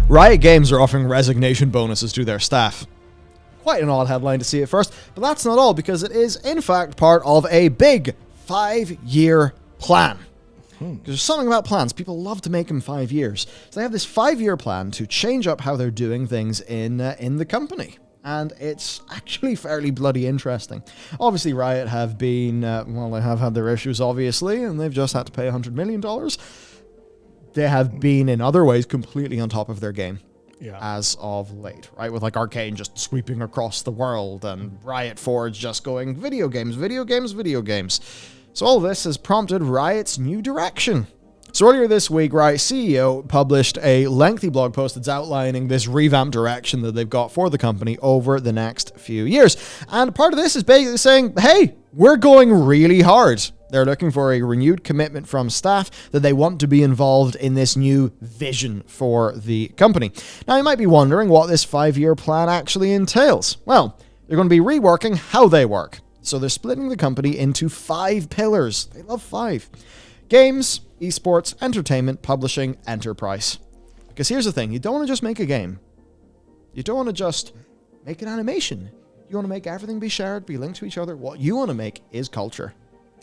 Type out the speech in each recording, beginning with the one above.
Riot Games are offering resignation bonuses to their staff. Quite an odd headline to see at first, but that's not all, because it is in fact part of a big 5-year plan. Because there's something about plans. People love to make them 5 years. So they have this 5-year plan to change up how they're doing things in the company. And it's actually fairly bloody interesting. Obviously, Riot have been, they have had their issues, obviously, and they've just had to pay $100 million. They have been, in other ways, completely on top of their game. Yeah. As of late, right? With like Arcane just sweeping across the world and Riot Forge just going video games, video games, video games. So all this has prompted Riot's new direction. So earlier this week, Riot CEO published a lengthy blog post that's outlining this revamped direction that they've got for the company over the next few years. And part of this is basically saying, hey, we're going really hard. They're looking for a renewed commitment from staff that they want to be involved in this new vision for the company. Now, you might be wondering what this 5-year plan actually entails. Well, they're going to be reworking how they work. So they're splitting the company into 5 pillars. They love 5. Games, esports, entertainment, publishing, enterprise. Because here's the thing, you don't want to just make a game. You don't want to just make an animation. You want to make everything be shared, be linked to each other. What you want to make is culture.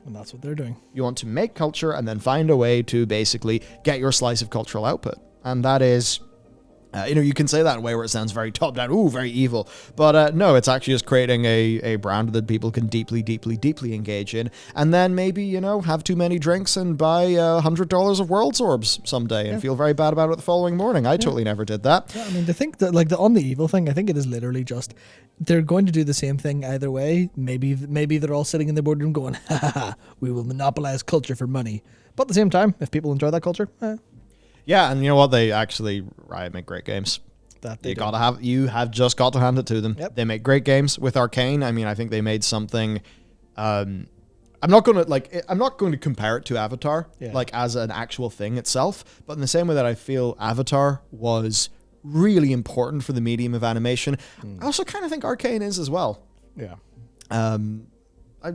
And that's what they're doing. You want to make culture and then find a way to basically get your slice of cultural output. And that is, you can say that in a way where it sounds very top-down, ooh, very evil. But no, it's actually just creating a brand that people can deeply, deeply, deeply engage in. And then maybe, have too many drinks and buy $100 of World's Orbs someday and feel very bad about it the following morning. I totally never did that. Yeah, I mean, to think that, on the evil thing, I think it is literally just, they're going to do the same thing either way. Maybe they're all sitting in the boardroom going, ha ha ha, we will monopolize culture for money. But at the same time, if people enjoy that culture, Yeah, and you know what? Riot make great games. You have just got to hand it to them. Yep. They make great games with Arcane. I mean, I think they made something. I'm not going to compare it to Avatar, as an actual thing itself. But in the same way that I feel Avatar was really important for the medium of animation, I also kind of think Arcane is as well. Yeah.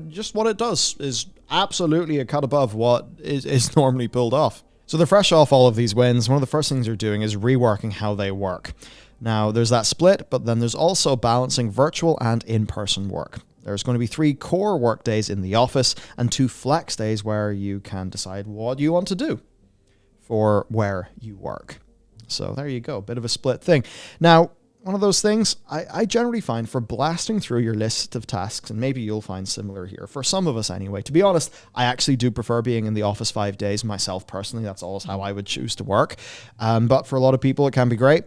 Just what it does is absolutely a cut above what is normally pulled off. So they're fresh off all of these wins. One of the first things they're doing is reworking how they work. Now, there's that split, but then there's also balancing virtual and in-person work. There's going to be 3 core work days in the office and 2 flex days where you can decide what you want to do for where you work. So there you go, bit of a split thing. Now, one of those things I generally find for blasting through your list of tasks, and maybe you'll find similar here, for some of us anyway. To be honest, I actually do prefer being in the office 5 days myself personally. That's always how I would choose to work. But for a lot of people, it can be great.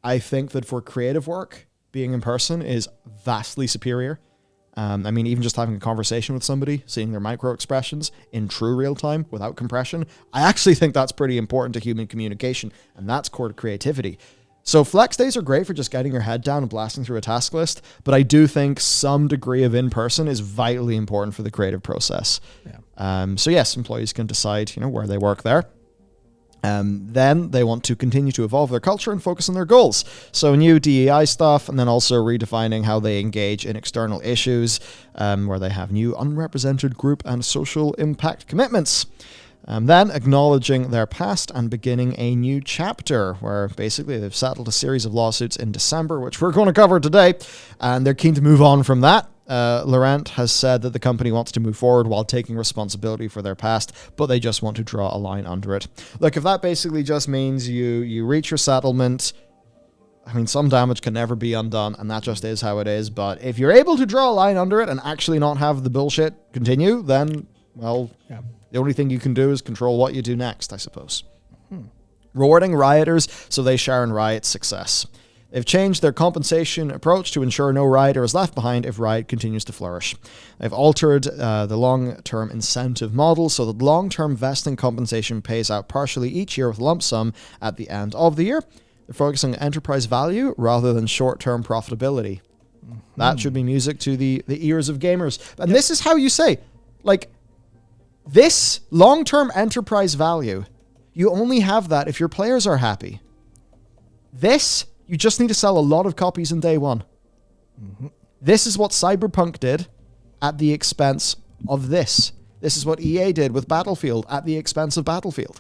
I think that for creative work, being in person is vastly superior. Even just having a conversation with somebody, seeing their micro expressions in true real time without compression, I actually think that's pretty important to human communication, and that's core to creativity. So flex days are great for just getting your head down and blasting through a task list, but I do think some degree of in-person is vitally important for the creative process. Yeah. So yes, employees can decide, where they work there. Then they want to continue to evolve their culture and focus on their goals. So new DEI stuff, and then also redefining how they engage in external issues, where they have new unrepresented group and social impact commitments. Then acknowledging their past and beginning a new chapter, where basically they've settled a series of lawsuits in December, which we're going to cover today, and they're keen to move on from that. Laurent has said that the company wants to move forward while taking responsibility for their past, but they just want to draw a line under it. Look, if that basically just means you reach your settlement, some damage can never be undone, and that just is how it is. But if you're able to draw a line under it and actually not have the bullshit continue, then, well, yeah. The only thing you can do is control what you do next, I suppose. Rewarding rioters so they share in Riot's success. They've changed their compensation approach to ensure no rioter is left behind if Riot continues to flourish. They've altered the long-term incentive model so that long-term vesting compensation pays out partially each year with lump sum at the end of the year. They're focusing on enterprise value rather than short-term profitability. That should be music to the ears of gamers. And this is how you say, this long-term enterprise value, you only have that if your players are happy. This, you just need to sell a lot of copies in day one. This is what Cyberpunk did at the expense of this. This is what EA did with Battlefield at the expense of Battlefield.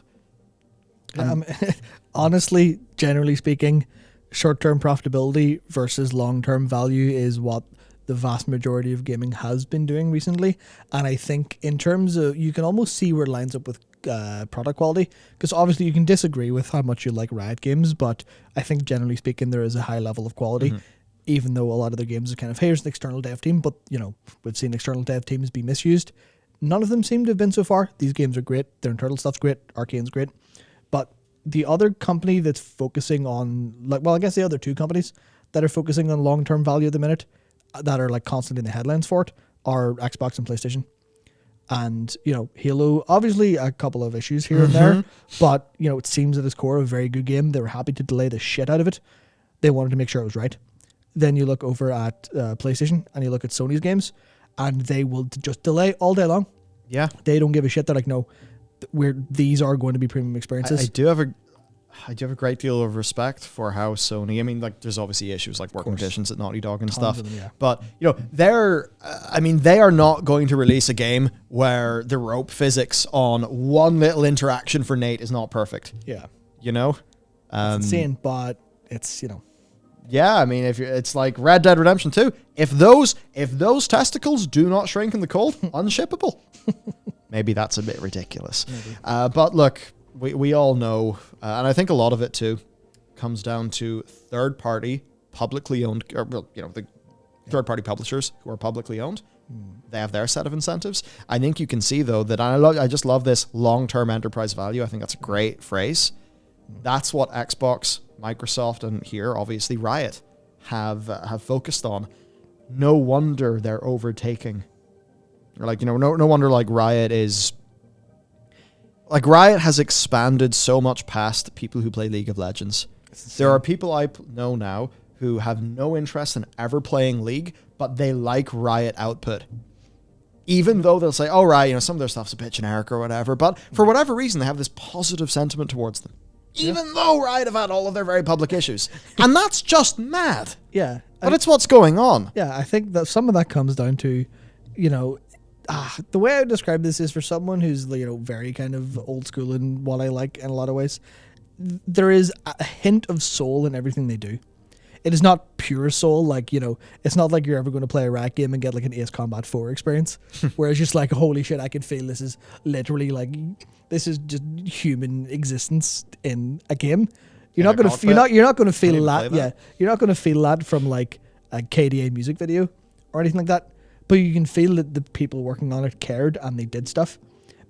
Honestly, generally speaking, short-term profitability versus long-term value is what the vast majority of gaming has been doing recently. And I think in terms of, you can almost see where it lines up with product quality, because obviously you can disagree with how much you like Riot games, but I think generally speaking there is a high level of quality, even though a lot of their games are kind of, here's an external dev team, but we've seen external dev teams be misused. None of them seem to have been so far. These games are great, their internal stuff's great, Arcane's great, but the other company that's focusing on, I guess the other two companies that are focusing on long-term value at the minute, that are constantly in the headlines for it, are Xbox and PlayStation. And, Halo, obviously a couple of issues here and there, but, it seems at its core a very good game. They were happy to delay the shit out of it. They wanted to make sure it was right. Then you look over at PlayStation and you look at Sony's games, and they will just delay all day long. Yeah. They don't give a shit. They're like, no, these are going to be premium experiences. I do have a great deal of respect for how Sony, there's obviously issues like working conditions at Naughty Dog and stuff, but they are not going to release a game where the rope physics on one little interaction for Nate is not perfect. Yeah. It's insane, but it's, Yeah, it's like Red Dead Redemption 2. If those testicles do not shrink in the cold, unshippable. Maybe that's a bit ridiculous. But look, we all know, and I think a lot of it too comes down to third-party, publicly owned, the third-party publishers who are publicly owned. They have their set of incentives. I think you can see though that I just love this long-term enterprise value. I think that's a great phrase. That's what Xbox, Microsoft, and here obviously Riot have focused on. No wonder they're overtaking. Or no wonder Riot is. Riot has expanded so much past people who play League of Legends. There are people I know now who have no interest in ever playing League, but they like Riot output. Even though they'll say, oh, right, some of their stuff's a bit generic or whatever, but for whatever reason, they have this positive sentiment towards them. Even though Riot have had all of their very public issues. And that's just mad. Yeah. But it's what's going on. Yeah, I think that some of that comes down to, the way I would describe this is for someone who's, very kind of old school in what I like in a lot of ways, there is a hint of soul in everything they do. It is not pure soul, it's not like you're ever going to play a Riot game and get an Ace Combat 4 experience, where it's just holy shit, I can feel this is literally this is just human existence in a game. You're not going to feel that. Yeah, you're not going to feel that from a KDA music video or anything like that. But you can feel that the people working on it cared and they did stuff.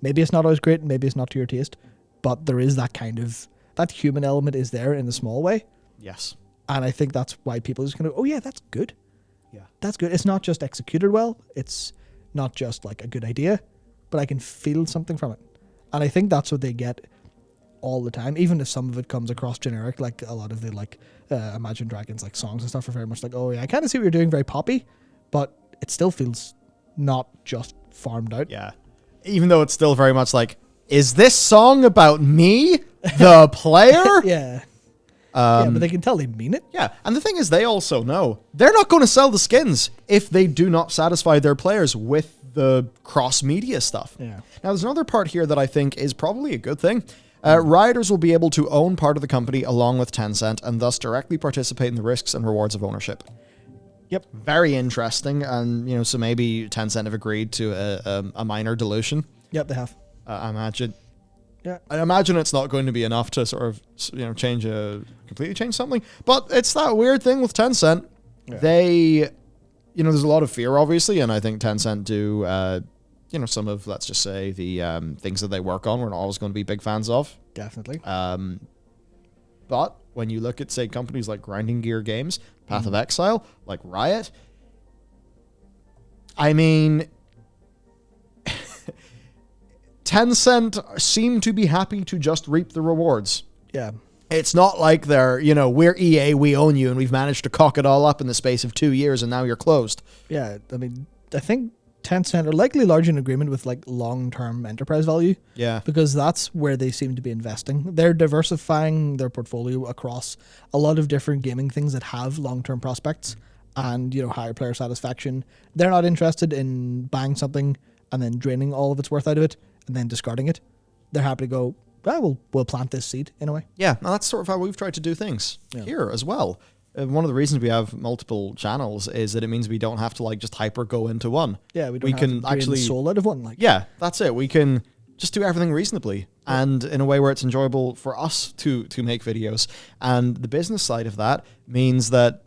Maybe it's not always great, maybe it's not to your taste, but there is that human element is there in a small way. Yes. And I think that's why people just kind of, oh yeah, that's good. Yeah. That's good. It's not just executed well. It's not just a good idea, but I can feel something from it. And I think that's what they get all the time, even if some of it comes across generic, a lot of the Imagine Dragons songs and stuff are very much oh yeah, I kind of see what you're doing, very poppy, but it still feels not just farmed out. Yeah. Even though it's still very much is this song about me, the player? Yeah. But they can tell they mean it. Yeah, and the thing is, they also know they're not going to sell the skins if they do not satisfy their players with the cross-media stuff. Yeah. Now, there's another part here that I think is probably a good thing. Rioters will be able to own part of the company along with Tencent and thus directly participate in the risks and rewards of ownership. Yep. Very interesting, and so maybe Tencent have agreed to a minor dilution. Yep, they have. I imagine. Yeah. I imagine it's not going to be enough to sort of completely change something, but it's that weird thing with Tencent. Yeah. They, there's a lot of fear, obviously, and I think Tencent do, some of, let's just say, the things that they work on, we're not always going to be big fans of. Definitely. But when you look at, say, companies like Grinding Gear Games, Path of Exile, like Riot, Tencent seem to be happy to just reap the rewards. Yeah. It's not like they're, we're EA, we own you, and we've managed to cock it all up in the space of 2 years, and now you're closed. Yeah, I think Tencent are likely largely in agreement with long-term enterprise value. Yeah. Because that's where they seem to be investing. They're diversifying their portfolio across a lot of different gaming things that have long-term prospects and, higher player satisfaction. They're not interested in buying something and then draining all of its worth out of it and then discarding it. They're happy to go, we'll plant this seed in a way. Yeah, and that's sort of how we've tried to do things here as well. One of the reasons we have multiple channels is that it means we don't have to like just hyper go into one. Yeah, we can actually the soul out of one. Like, yeah, that's it. We can just do everything reasonably and in a way where it's enjoyable for us to make videos. And the business side of that means that,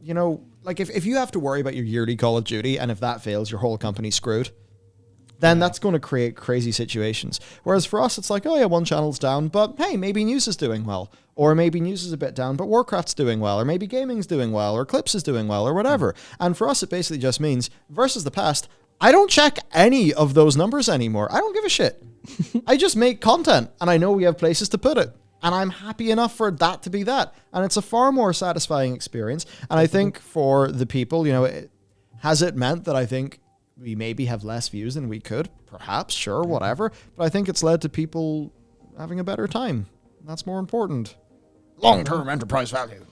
you know, like if you have to worry about your yearly Call of Duty and if that fails, your whole company's screwed, then that's going to create crazy situations. Whereas for us, it's like, oh yeah, one channel's down, but hey, maybe news is doing well. Or maybe news is a bit down, but Warcraft's doing well. Or maybe gaming's doing well. Or Clips is doing well. Or whatever. And for us, it basically just means, versus the past, I don't check any of those numbers anymore. I don't give a shit. I just make content, and I know we have places to put it. And I'm happy enough for that to be that. And it's a far more satisfying experience. And I think for the people, you know, has it meant that I think we maybe have less views than we could? Perhaps, sure, whatever. But I think it's led to people having a better time. That's more important. Long-term enterprise value.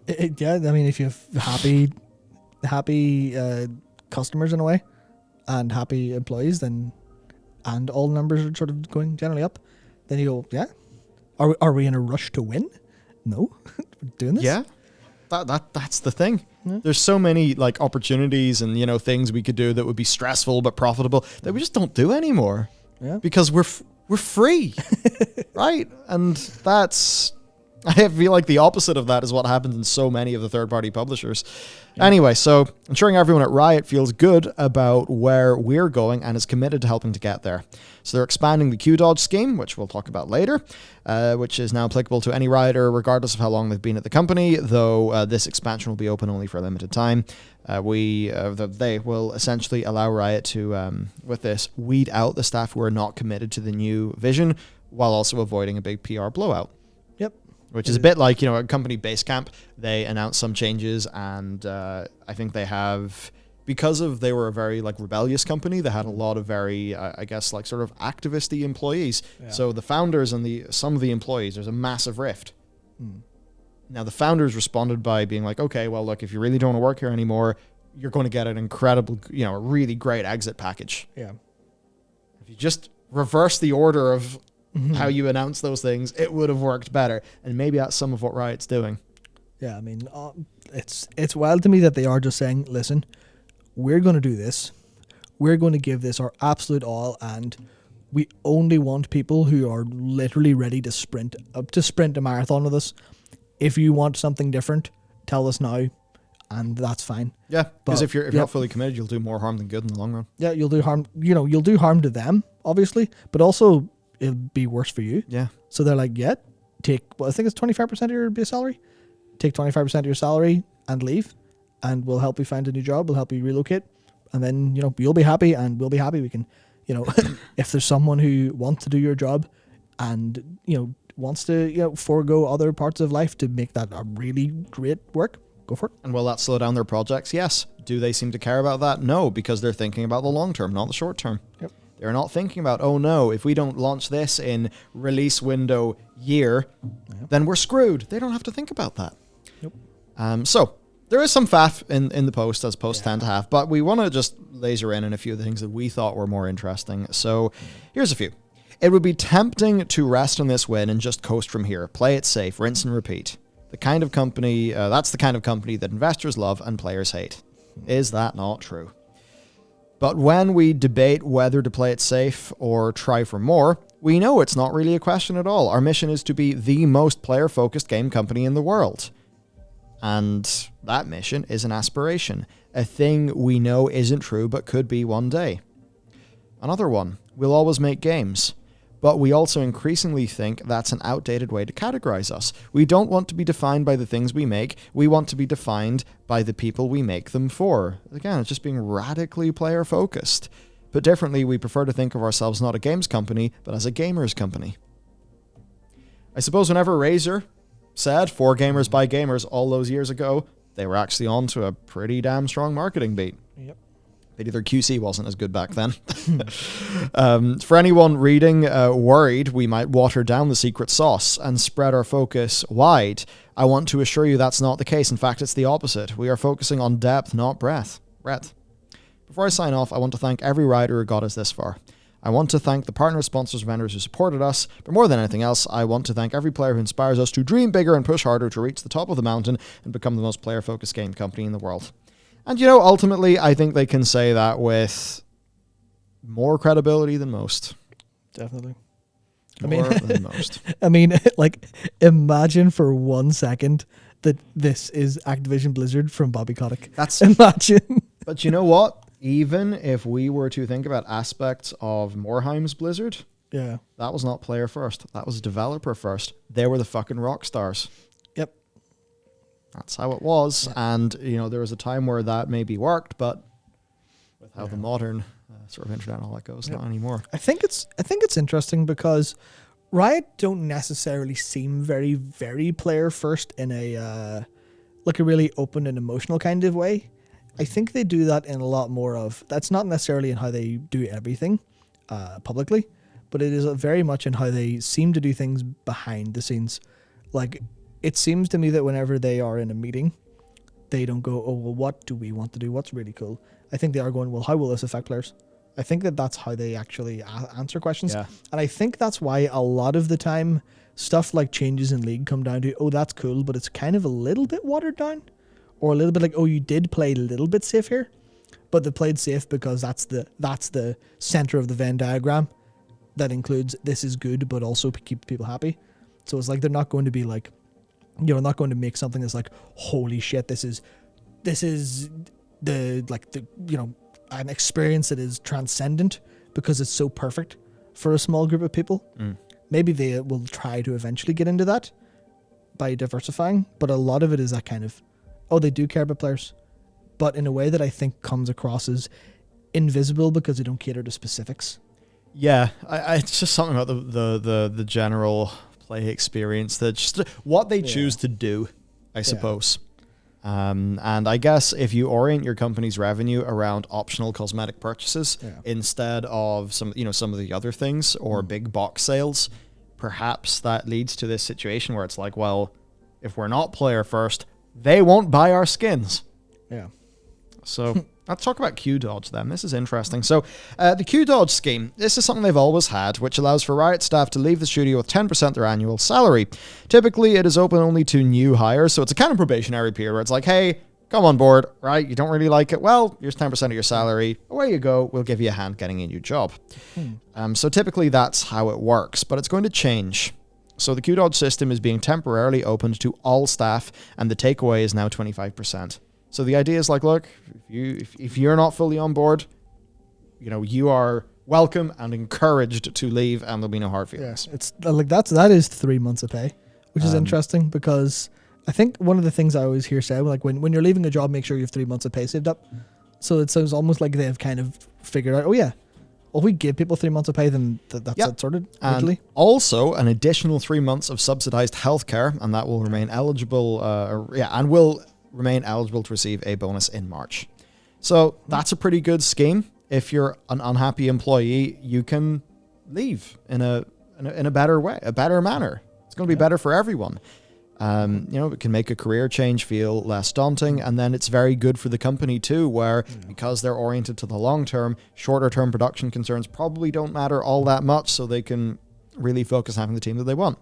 Yeah, I mean, if you have happy customers in a way, and happy employees, then, and all numbers are sort of going generally up, then you go, yeah. Are we in a rush to win? No, we're doing this. Yeah, that's the thing. Yeah. There's so many like opportunities and, you know, things we could do that would be stressful but profitable that we just don't do anymore. Yeah, because we're free, right? And that's, I feel like the opposite of that is what happens in so many of the third-party publishers. Yeah. Anyway, so ensuring everyone at Riot feels good about where we're going and is committed to helping to get there. So they're expanding the Q-Dodge scheme, which we'll talk about later, which is now applicable to any Rioter regardless of how long they've been at the company, though this expansion will be open only for a limited time. They will essentially allow Riot to, with this, weed out the staff who are not committed to the new vision while also avoiding a big PR blowout. Yep. Which is a bit like, you know, a company Basecamp. They announced some changes, and I think they have, because of they were a very like rebellious company, they had a lot of very, I guess, like sort of activist-y employees. Yeah. So the founders and some of the employees, there's a massive rift. Now the founders responded by being like, okay, well, look, if you really don't want to work here anymore, you're going to get an incredible, you know, a really great exit package. Yeah. If you just reverse the order of how you announce those things, it would have worked better. And maybe that's some of what Riot's doing. Yeah, I mean, it's wild to me that they are just saying, listen, we're going to do this. We're going to give this our absolute all, and we only want people who are literally ready to sprint a marathon with us. If you want something different, tell us now, and that's fine. Yeah, because if you're not fully committed, you'll do more harm than good in the long run. Yeah, you'll do harm. You know, you'll do harm to them, obviously, but also it'll be worse for you. Yeah. So they're like, yeah, take, well, I think it's 25% of your base salary. Take 25% of your salary and leave, and we'll help you find a new job. We'll help you relocate, and then, you know, you'll be happy and we'll be happy. We can, you know, if there's someone who wants to do your job and, you know, wants to, you know, forego other parts of life to make that a really great work, go for it. And will that slow down their projects? Yes. Do they seem to care about that? No, because they're thinking about the long term, not the short term. Yep. They're not thinking about, oh no, if we don't launch this in release window year, then we're screwed. They don't have to think about that. Yep. So there is some faff in the post, as posts tend to have, but we want to just laser in on a few of the things that we thought were more interesting. So here's a few. It would be tempting to rest on this win and just coast from here. Play it safe, rinse and repeat. The kind of company, that's the kind of company that investors love and players hate. Is that not true? But when we debate whether to play it safe or try for more, we know it's not really a question at all. Our mission is to be the most player-focused game company in the world. And that mission is an aspiration, a thing we know isn't true but could be one day. Another one, we'll always make games. But we also increasingly think that's an outdated way to categorize us. We don't want to be defined by the things we make. We want to be defined by the people we make them for. Again, it's just being radically player-focused. But differently, we prefer to think of ourselves not a games company, but as a gamers company. I suppose whenever Razer said, for gamers by gamers, all those years ago, they were actually on to a pretty damn strong marketing beat. Yep. But either QC wasn't as good back then. For anyone reading, worried we might water down the secret sauce and spread our focus wide, I want to assure you that's not the case. In fact, it's the opposite. We are focusing on depth, not breadth. Before I sign off, I want to thank every writer who got us this far. I want to thank the partners, sponsors, vendors who supported us, but more than anything else, I want to thank every player who inspires us to dream bigger and push harder to reach the top of the mountain and become the most player-focused game company in the world. And, ultimately, I think they can say that with more credibility than most. Definitely. More than most. I mean, imagine for 1 second that this is Activision Blizzard from Bobby Kotick. Imagine. But you know what? Even if we were to think about aspects of Morheim's Blizzard, that was not player first. That was developer first. They were the fucking rock stars. Yep. That's how it was. Yeah. And, there was a time where that maybe worked, but with how the modern sort of internet and all that goes, not anymore. I think it's interesting because Riot don't necessarily seem very, very player first in a really open and emotional kind of way. I think they do that in a lot more of, that's not necessarily in how they do everything publicly, but it is very much in how they seem to do things behind the scenes. Like, it seems to me that whenever they are in a meeting, they don't go, oh, well, what do we want to do? What's really cool? I think they are going, well, how will this affect players? I think that's how they actually answer questions. Yeah. And I think that's why a lot of the time stuff like changes in League come down to, oh, that's cool, but it's kind of a little bit watered down. Or a little bit like, oh, you did play a little bit safe here, but they played safe because that's the center of the Venn diagram that includes this is good, but also keep people happy. So it's like they're not going to be like, not going to make something that's like, holy shit, this is an experience that is transcendent because it's so perfect for a small group of people. Maybe they will try to eventually get into that by diversifying, but a lot of it is that kind of, oh, they do care about players, but in a way that I think comes across as invisible because they don't cater to specifics. Yeah, it's just something about the general play experience, that just what they choose to do, I suppose. And I guess if you orient your company's revenue around optional cosmetic purchases instead of some of the other things or big box sales, perhaps that leads to this situation where it's like, well, if we're not player first, they won't buy our skins. Yeah. So let's talk about Q-Dodge then. This is interesting. So the Q-Dodge scheme, this is something they've always had, which allows for Riot staff to leave the studio with 10% their annual salary. Typically, it is open only to new hires, so it's a kind of probationary period where it's like, hey, come on board, right? You don't really like it? Well, here's 10% of your salary. Away you go. We'll give you a hand getting a new job. So typically, that's how it works, but it's going to change. So the Q-Dodge system is being temporarily opened to all staff, and the takeaway is now 25%. So the idea is like, look, if you're not fully on board, you are welcome and encouraged to leave, and there'll be no hard feelings. Yeah, it's like that is 3 months of pay, which is interesting because I think one of the things I always hear said, like when you're leaving a job, make sure you have 3 months of pay saved up. So it sounds almost like they've kind of figured out, oh yeah, well, if we give people 3 months of pay, then that's it sorted. And also an additional 3 months of subsidized healthcare, and that will remain eligible. And will remain eligible to receive a bonus in March. So that's a pretty good scheme. If you're an unhappy employee, you can leave in a better way, a better manner. It's going to be better for everyone. It can make a career change feel less daunting, and then it's very good for the company too, where because they're oriented to the long term, shorter term production concerns probably don't matter all that much, so they can really focus on having the team that they want.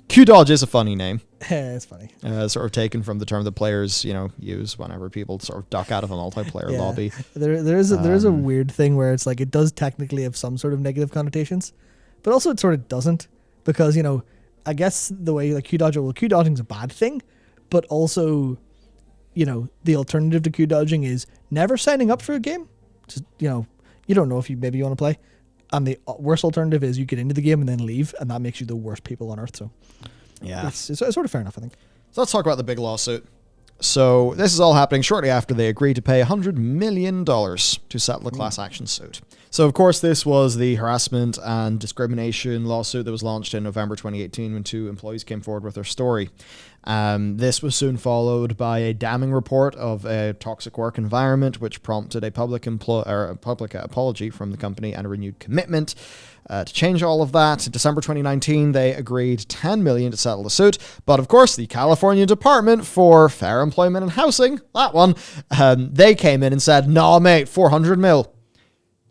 Q-Dodge is a funny name. It's funny. Sort of taken from the term that players, use whenever people sort of duck out of a multiplayer lobby. There is a weird thing where it's like it does technically have some sort of negative connotations, but also it sort of doesn't, because I guess the way like Q-dodging is a bad thing, but also the alternative to Q-dodging is never signing up for a game. Just you don't know if you want to play. And the worst alternative is you get into the game and then leave, and that makes you the worst people on earth. So, yeah, it's sort of fair enough, I think. So let's talk about the big lawsuit. So this is all happening shortly after they agreed to pay $100 million to settle a class action suit. So, of course, this was the harassment and discrimination lawsuit that was launched in November 2018 when 2 employees came forward with their story. This was soon followed by a damning report of a toxic work environment, which prompted a public apology from the company and a renewed commitment to change all of that. In December 2019, they agreed $10 million to settle the suit. But of course, the California Department for Fair Employment and Housing, that one, they came in and said, "No, mate, $400 million.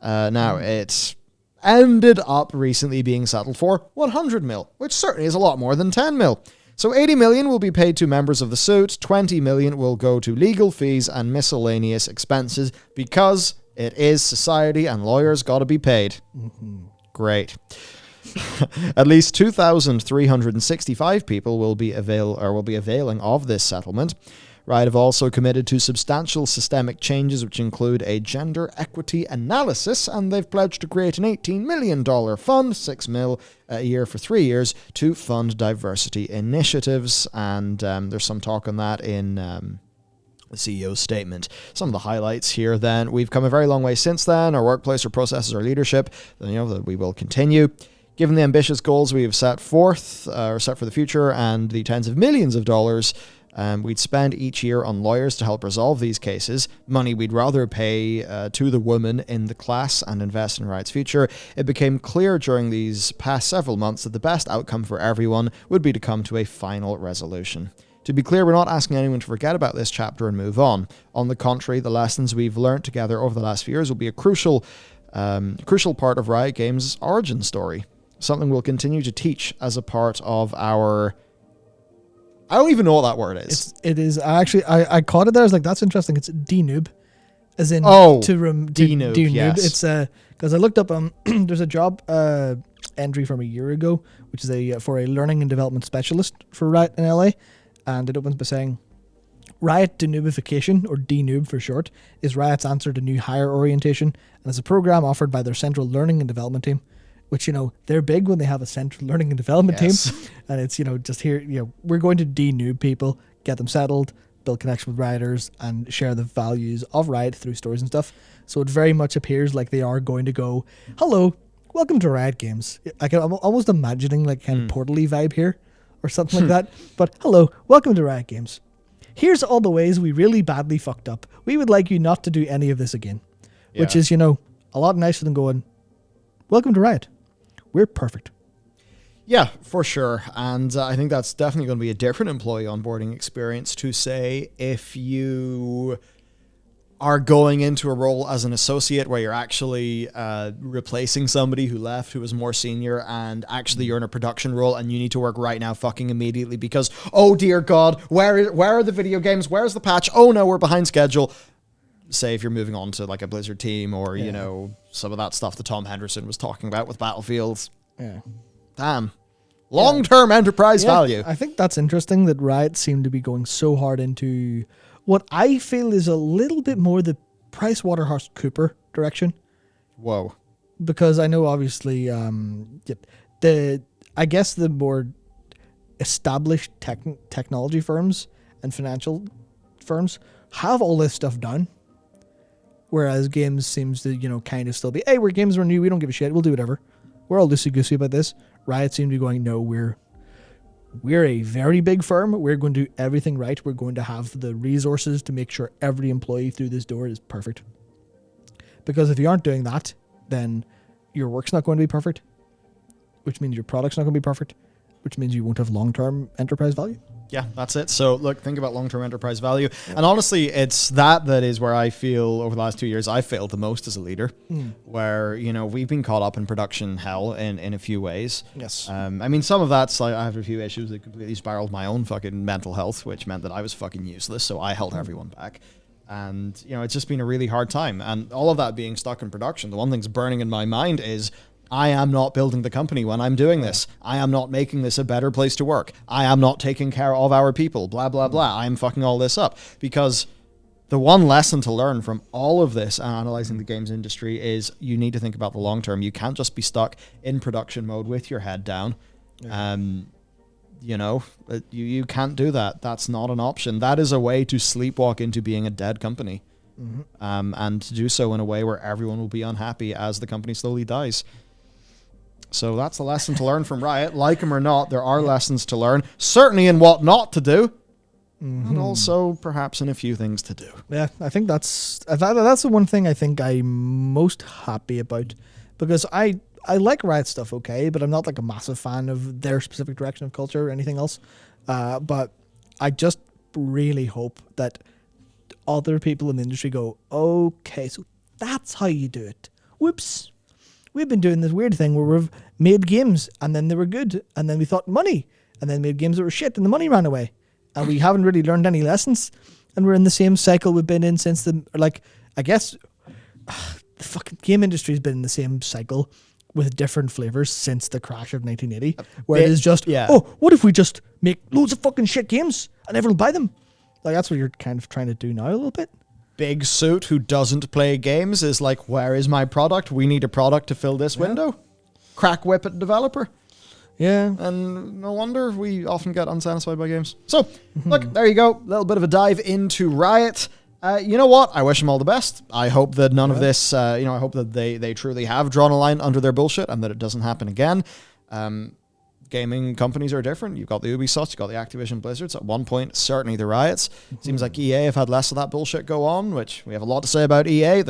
Now, it's ended up recently being settled for 100 mil, which certainly is a lot more than 10 mil. So 80 million will be paid to members of the suit, 20 million will go to legal fees and miscellaneous expenses because it is society and lawyers got to be paid. Great. At least 2,365 people will be availing of this settlement. Riot have also committed to substantial systemic changes, which include a gender equity analysis, and they've pledged to create an $18 million fund, $6 million a year for 3 years, to fund diversity initiatives. And there's some talk on that in the CEO's statement. Some of the highlights here then: we've come a very long way since then. Our workplace, our processes, our leadership, that we will continue. Given the ambitious goals we have set forth, or set for the future, and the tens of millions of dollars we'd spend each year on lawyers to help resolve these cases, money we'd rather pay to the women in the class and invest in Riot's future, it became clear during these past several months that the best outcome for everyone would be to come to a final resolution. To be clear, we're not asking anyone to forget about this chapter and move on. On the contrary, the lessons we've learned together over the last few years will be a crucial part of Riot Games' origin story. Something we'll continue to teach as a part of our... I don't even know what that word is. It is actually, I caught it there. I was like, that's interesting. It's denoob, as in denoob. Yes. It's because I looked up there's a job entry from a year ago, which is for a learning and development specialist for Riot in LA, and it opens by saying, Riot denoobification, or denoob for short, is Riot's answer to new hire orientation, and is a program offered by their central learning and development team. Which, they're big when they have a central learning and development team. And it's, just here, we're going to denoob people, get them settled, build connection with Rioters, and share the values of Riot through stories and stuff. So it very much appears like they are going to go, hello, welcome to Riot Games. I'm almost imagining like kind of Portal-y vibe here or something like that. But hello, welcome to Riot Games. Here's all the ways we really badly fucked up. We would like you not to do any of this again. Yeah. Which is, a lot nicer than going, welcome to Riot. We're perfect. Yeah, for sure. And I think that's definitely going to be a different employee onboarding experience to say if you are going into a role as an associate where you're actually replacing somebody who left who was more senior, and actually you're in a production role and you need to work right now fucking immediately because, oh dear God, where are the video games? Where's the patch? Oh no, we're behind schedule. Say if you're moving on to like a Blizzard team or, some of that stuff that Tom Henderson was talking about with Battlefields. Yeah. Damn. Long-term enterprise value. I think that's interesting that Riot seem to be going so hard into what I feel is a little bit more the PricewaterhouseCoopers direction. Whoa. Because I know obviously the more established technology firms and financial firms have all this stuff done. Whereas games seems to, kind of still be, hey, we're new, we don't give a shit, we'll do whatever. We're all loosey-goosey about this. Riot seem to be going, no, we're a very big firm. We're going to do everything right. We're going to have the resources to make sure every employee through this door is perfect. Because if you aren't doing that, then your work's not going to be perfect, which means your product's not going to be perfect, which means you won't have long-term enterprise value. Yeah, that's it. So look, think about long-term enterprise value. Yeah. And honestly, it's that is where I feel over the last 2 years, I failed the most as a leader, where, we've been caught up in production hell in a few ways. Yes. I mean, some of that's like I have a few issues that completely spiraled my own fucking mental health, which meant that I was fucking useless. So I held everyone back. And, it's just been a really hard time. And all of that being stuck in production, the one thing's burning in my mind is I am not building the company when I'm doing this. I am not making this a better place to work. I am not taking care of our people, blah, blah, blah. I'm fucking all this up. Because the one lesson to learn from all of this and analyzing the games industry is you need to think about the long term. You can't just be stuck in production mode with your head down. Yeah. You can't do that. That's not an option. That is a way to sleepwalk into being a dead company. And to do so in a way where everyone will be unhappy as the company slowly dies. So that's the lesson to learn from Riot. Like them or not, there are lessons to learn, certainly in what not to do, and also perhaps in a few things to do. Yeah, I think that's the one thing I think I'm most happy about, because I like Riot stuff, okay, but I'm not like a massive fan of their specific direction of culture or anything else. But I just really hope that other people in the industry go, okay, so that's how you do it. whoops, we've been doing this weird thing where we've made games and then they were good and then we thought money and then made games that were shit and the money ran away and we haven't really learned any lessons and we're in the same cycle we've been in since I guess the fucking game industry has been in the same cycle with different flavors since the crash of 1980, where it is just, oh, what if we just make loads of fucking shit games and everyone will buy them? Like, that's what you're kind of trying to do now a little bit. Big Suit, who doesn't play games, is like, where is my product? We need a product to fill this window. Crack whip at developer. Yeah. And no wonder we often get unsatisfied by games. So, look, there you go. A little bit of a dive into Riot. You know what? I wish them all the best. I hope that none of this, I hope that they truly have drawn a line under their bullshit and that it doesn't happen again. Gaming companies are different. You've got the Ubisofts, you've got the Activision Blizzards. At one point, certainly the Riots. Seems like EA have had less of that bullshit go on, which we have a lot to say about EA.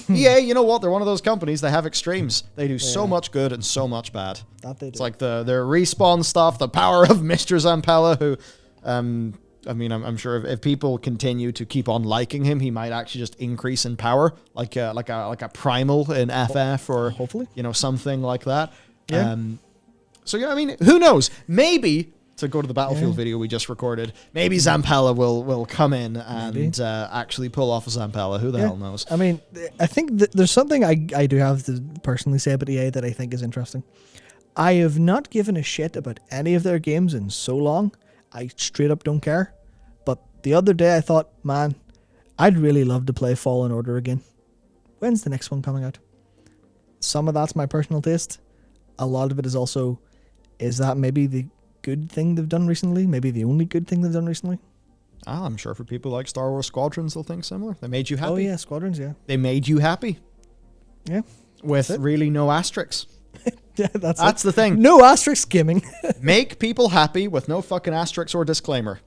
EA, you know what? They're one of those companies. They have extremes. They do so much good and so much bad. That they do. It's like their Respawn stuff, the power of Mr. Zampella, who... I'm sure if people continue to keep on liking him, he might actually just increase in power, like a primal in FF or hopefully, something like that. Yeah. Who knows? Maybe, to go to the Battlefield video we just recorded, maybe Zampella will come in and actually pull off a Zampella. Who the hell knows? I mean, I think that there's something I do have to personally say about EA that I think is interesting. I have not given a shit about any of their games in so long. I straight up don't care. But the other day I thought, man, I'd really love to play Fallen Order again. When's the next one coming out? Some of that's my personal taste. A lot of it is also, is that maybe the good thing they've done recently? Maybe the only good thing they've done recently? I'm sure for people like Star Wars Squadrons, they'll think similar. They made you happy. Oh yeah, Squadrons, yeah. They made you happy. Yeah. With really no asterisks. Yeah, that's the thing. No asterisk gaming. Make people happy with no fucking asterisk or disclaimer.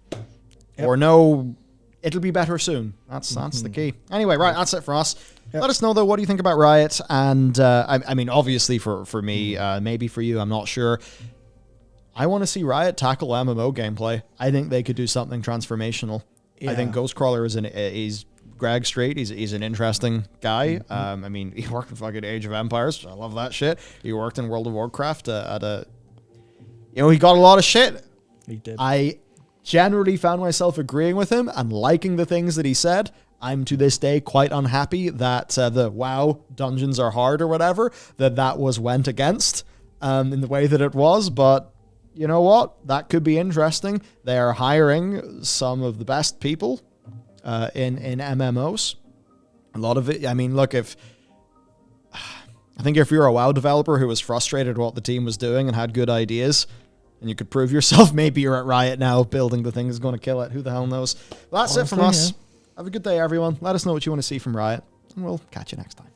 Or no, it'll be better soon. That's the key. Anyway, right, that's it for us. Let us know, though, what do you think about Riot? And, obviously for me, maybe for you, I'm not sure. I want to see Riot tackle MMO gameplay. I think they could do something transformational. Yeah. I think Ghostcrawler is Greg Street. He's an interesting guy. He worked in fucking Age of Empires. I love that shit. He worked in World of Warcraft he got a lot of shit. He did. I generally found myself agreeing with him and liking the things that he said. I'm to this day quite unhappy that the WoW dungeons are hard or whatever, that was went against in the way that it was. But you know what? That could be interesting. They are hiring some of the best people in MMOs. A lot of it, I think if you're a WoW developer who was frustrated what the team was doing and had good ideas, and you could prove yourself, maybe you're at Riot now building the thing that's going to kill it. Who the hell knows? Well, that's it from us. Have a good day, everyone. Let us know what you want to see from Riot, and we'll catch you next time.